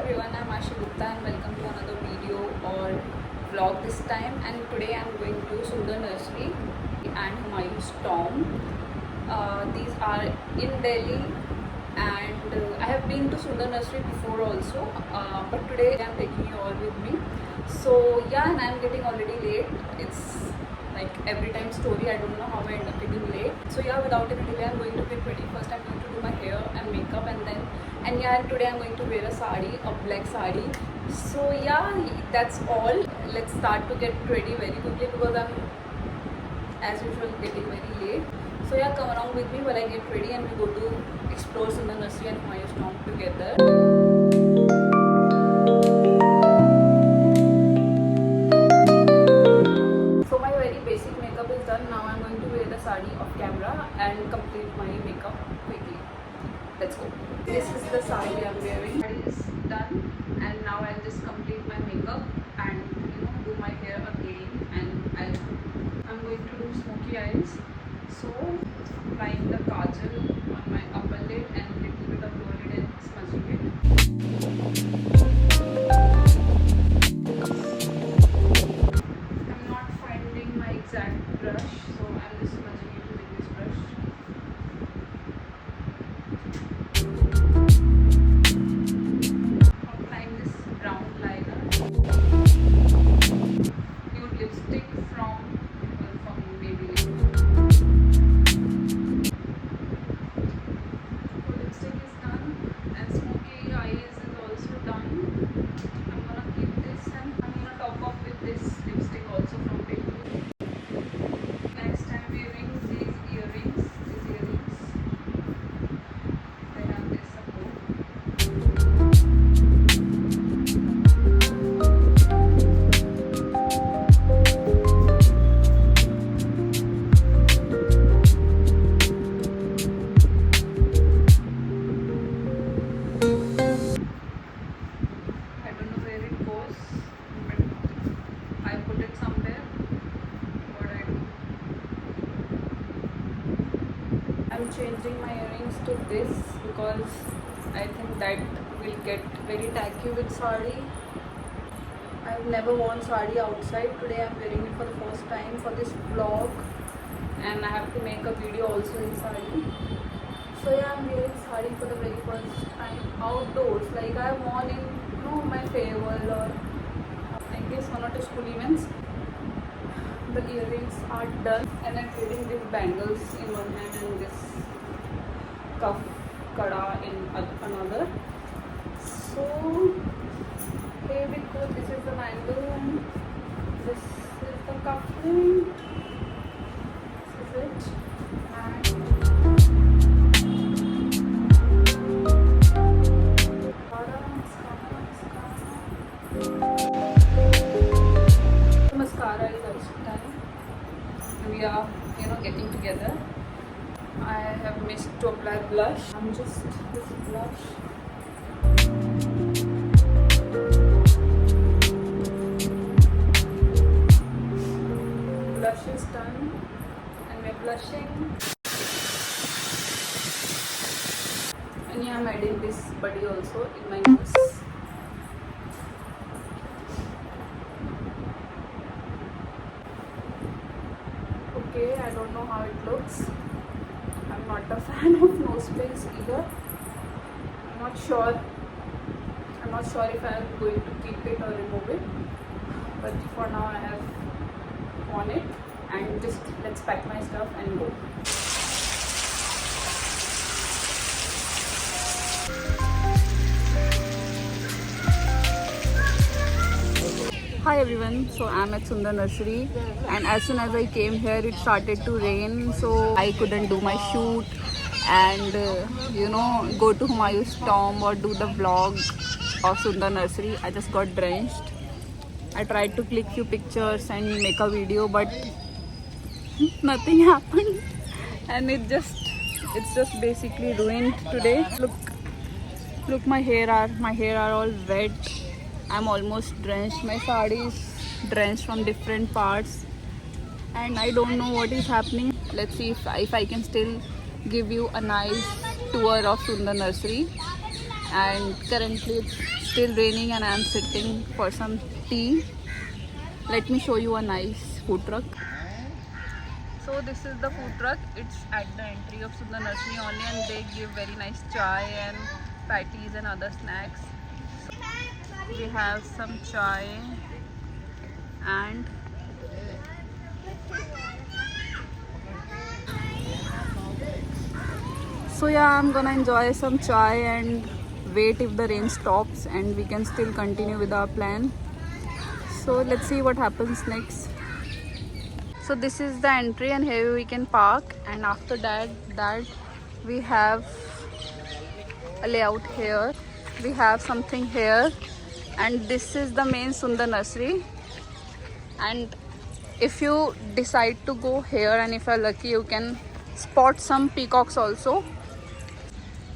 everyone, I'm Ashi Gupta and welcome to another video or vlog this time. And today I'm going to Sundar Nursery and Humayun's Tomb. These are in Delhi, and I have been to Sundar Nursery before also, but today I'm taking you all with me. So yeah, and I'm getting already late. It's like every time story, I don't know how I end up getting late. So yeah, without any delay, I'm going to get ready. First I'm going to do my hair and makeup, and yeah, today I'm going to wear a sari, a black sari. So yeah, that's all. Let's start to get ready very quickly because I'm as usual getting very late. So yeah, come along with me while I get ready and we go to explore Sundar Nursery and Humayun's Tomb together. So my very basic makeup is done. Now I'm going to wear the sari off camera and complete my makeup quickly. Let's go. This is the sari I'm wearing. Sari is done, and now I'll just complete my makeup and do my hair again, and I'm going to do smoky eyes. So applying the kajal on my upper lid and a little bit of lower lid and smudging it. I'm not finding my exact brush, so I'm just smudging it with this brush. Applying this brown liner. Nude lipstick from Maybelline. So lipstick is done and smoky eyes is also done. I'm gonna keep this and I'm gonna top up with this lipstick also from Maybelline. Next I'm wearing these earrings. I have this support. I don't know where it goes, but I put it somewhere. What I do? I'm changing my earrings to this because I think that will get very tacky with sari. I've never worn sari outside. Today I'm wearing it for the first time for this vlog, and I have to make a video also in sari. So yeah, I'm wearing sari for the very first time outdoors. Like I've worn in my farewell or I guess one or two school events. The earrings are done, and I'm wearing these bangles in one hand and this cuff kada in another. So here we go. This is the bangle and this is the cufflink. This is it. And mascara is also done. We are getting together. I have missed to apply blush. I'm just this blush. Blush is done and we're blushing. And yeah, I'm adding this buddy also in my nose. Okay, I don't know how it looks. I'm not a fan of nose rings either. I'm not sure if I'm going to keep it or remove it. But for now I have worn it, and just let's pack my stuff and go. Hi everyone, so I'm at Sundar Nursery, and as soon as I came here it started to rain, so I couldn't do my shoot and go to Humayun's Tomb or do the vlog of Sundar Nursery. I just got drenched. I tried to click few pictures and make a video, but nothing happened, and it's just basically ruined today. Look, my hair are all wet. I'm almost drenched. My sari is drenched from different parts, and I don't know what is happening. Let's see if I can still give you a nice tour of Sundar Nursery. And currently it's still raining and I'm sitting for some tea. Let me show you a nice food truck. So this is the food truck. It's at the entry of Sundar Nursery only, and they give very nice chai and patties and other snacks. We have some chai and so yeah, I'm gonna enjoy some chai and wait if the rain stops and we can still continue with our plan. So let's see what happens next. So this is the entry and here we can park, and after that we have a layout here. We have something here, and this is the main Sundar Nursery. And if you decide to go here and if you're lucky, you can spot some peacocks also.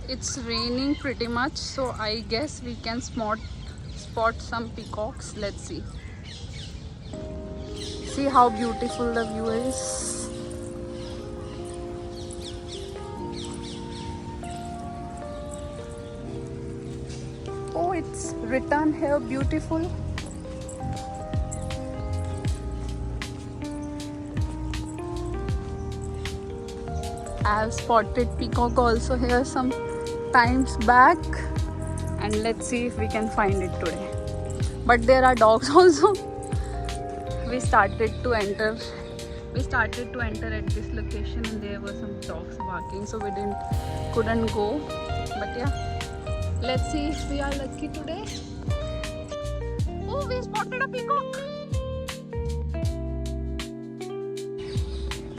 It's raining pretty much, so I guess we can spot some peacocks. Let's see. See how beautiful the view is. Oh, it's written here, beautiful. I have spotted peacock also here some times back, and let's see if we can find it today. But there are dogs also. We started to enter at this location and there were some dogs barking, so we couldn't go. But yeah, let's see if we are lucky today. Oh, we spotted a peacock.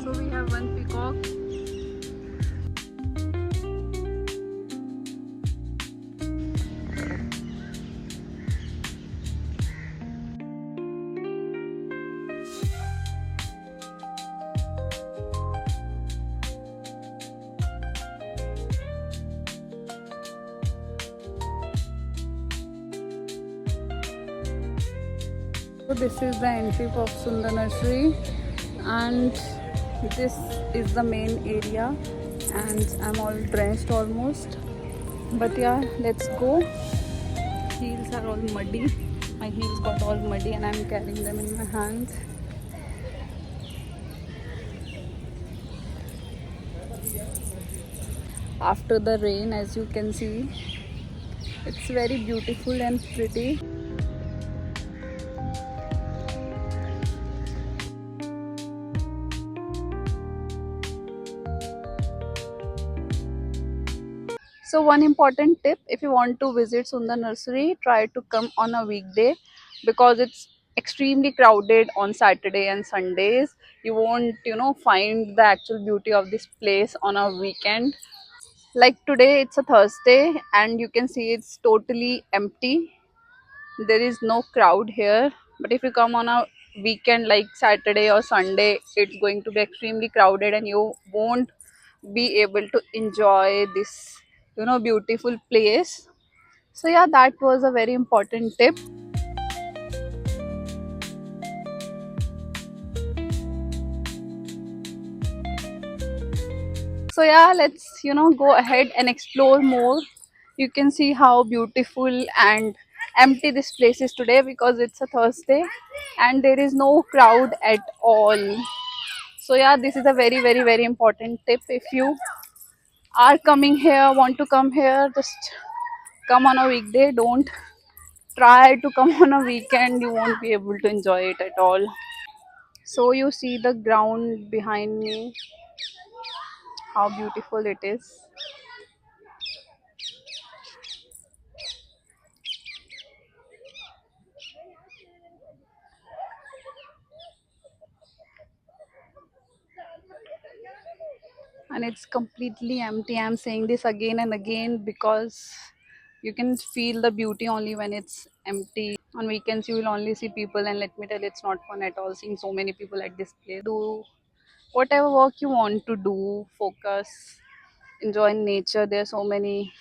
So we have one peacock. So this is the entry of Sundar Nursery, and this is the main area, and I'm all drenched almost. But yeah, let's go. Heels are all muddy. My heels got all muddy and I'm carrying them in my hands. After the rain, as you can see, it's very beautiful and pretty. So one important tip, if you want to visit Sundar Nursery, try to come on a weekday because it's extremely crowded on Saturday and Sundays. You won't, find the actual beauty of this place on a weekend. Like today, it's a Thursday and you can see it's totally empty. There is no crowd here. But if you come on a weekend like Saturday or Sunday, it's going to be extremely crowded and you won't be able to enjoy this beautiful place. So yeah, that was a very important tip. So yeah, let's go ahead and explore more. You can see how beautiful and empty this place is today because it's a Thursday and there is no crowd at all. So yeah, this is a very very very important tip. If you are coming here, want to come here, just come on a weekday. Don't try to come on a weekend. You won't be able to enjoy it at all. So you see the ground behind me, how beautiful it is. And it's completely empty. I'm saying this again and again because you can feel the beauty only when it's empty. On weekends you will only see people, and let me tell you, it's not fun at all seeing so many people at this place. Do whatever work you want to do, focus, enjoy nature. There's so many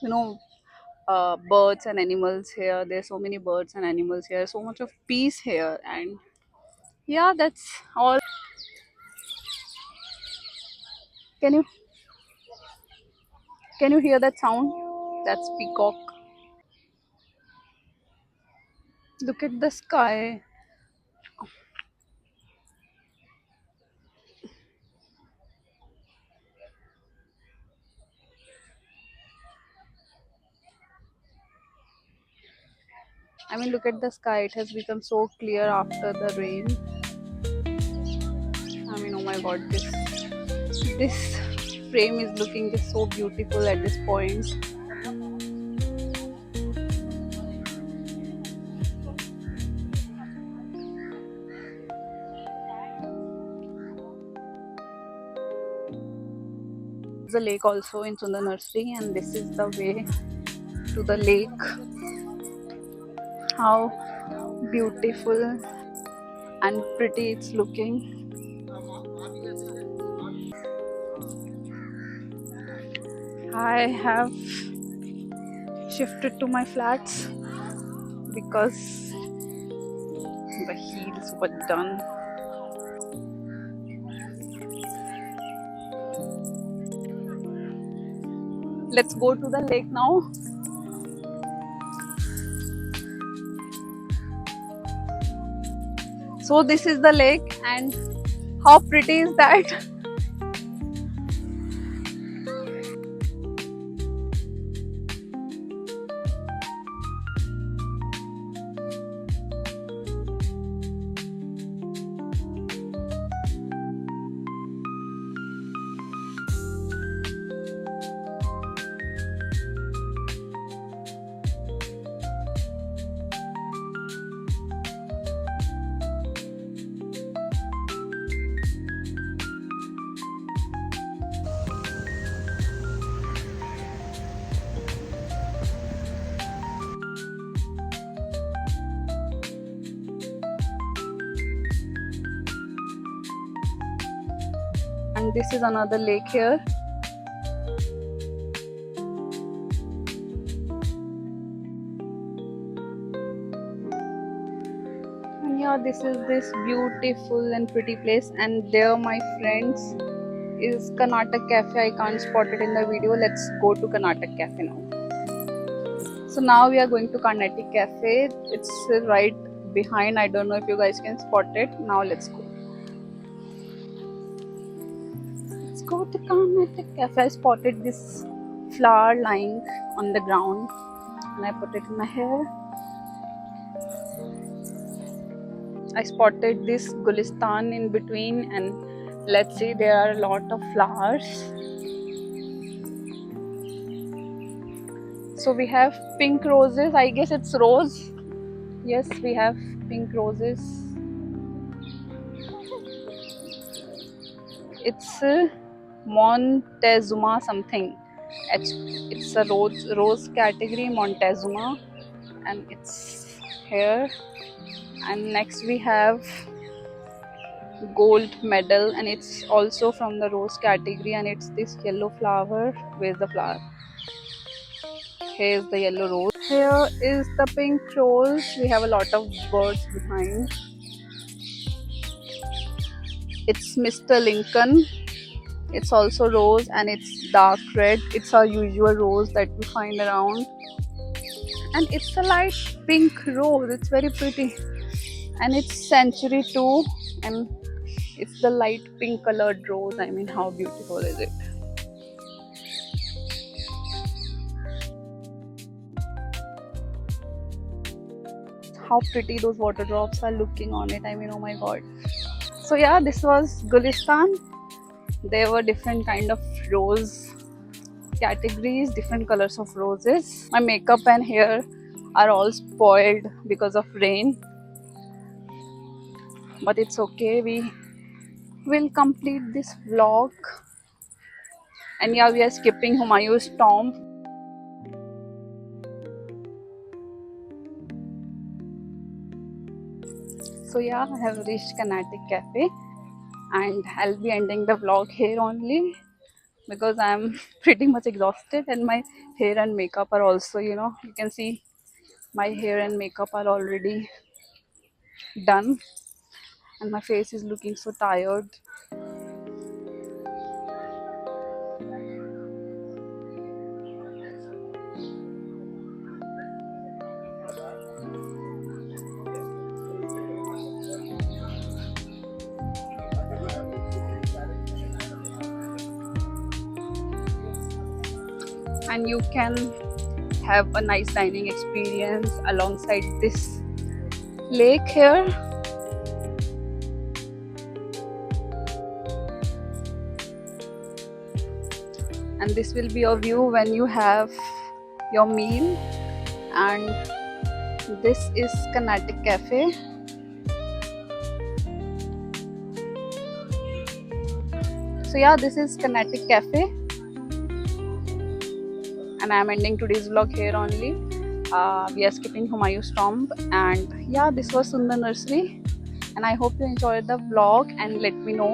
you know birds and animals here. There's so many birds and animals here, so much of peace here. And yeah, that's all. Can you can you hear that sound? That's peacock. Look at the sky. I mean, look at the sky. It has become so clear after the rain. I mean, oh my god, this frame is looking just so beautiful at this point. There's a lake also in Sundar Nursery, and this is the way to the lake. How beautiful and pretty it's looking. I have shifted to my flats because the heels were done. Let's go to the lake now. So this is the lake, and how pretty is that? And this is another lake here. And yeah, this is this beautiful and pretty place. And there, my friends, is Karnataka Cafe. I can't spot it in the video. Let's go to Karnataka Cafe now. So now we are going to Karnataka Cafe. It's right behind. I don't know if you guys can spot it. Now let's go. Let's go to Karnataka Cafe. I spotted this flower lying on the ground, and I put it in my hair. I spotted this Gulistan in between, and let's see, there are a lot of flowers. So we have pink roses. I guess it's rose. Yes, we have pink roses. It's Montezuma something. It's a rose category, Montezuma, and it's here. And next we have gold medal, and it's also from the rose category, and it's this yellow flower. Where's the flower? Here's the yellow rose. Here is the pink rose. We have a lot of birds behind. It's Mr. Lincoln. It's also rose, and it's dark red. It's our usual rose that we find around, and it's a light pink rose. It's very pretty, and it's century too, and it's the light pink colored rose. I mean, how beautiful is it? How pretty those water drops are looking on it. I mean, oh my god. So yeah, this was Gulistan. There were different kind of rose categories, different colors of roses. My makeup and hair are all spoiled because of rain, but it's okay. We will complete this vlog. And yeah, we are skipping Humayun's tomb. So yeah, I have reached Karnataka Cafe, and I'll be ending the vlog here only because I'm pretty much exhausted, and my hair and makeup are also, you can see my hair and makeup are already done, and my face is looking so tired. and you can have a nice dining experience alongside this lake here. And this will be your view when you have your meal. And this is Carnatic Cafe. So yeah, this is Carnatic Cafe, and I am ending today's vlog here only. We are skipping Humayun's Tomb, and yeah, this was Sundar Nursery, and I hope you enjoyed the vlog and let me know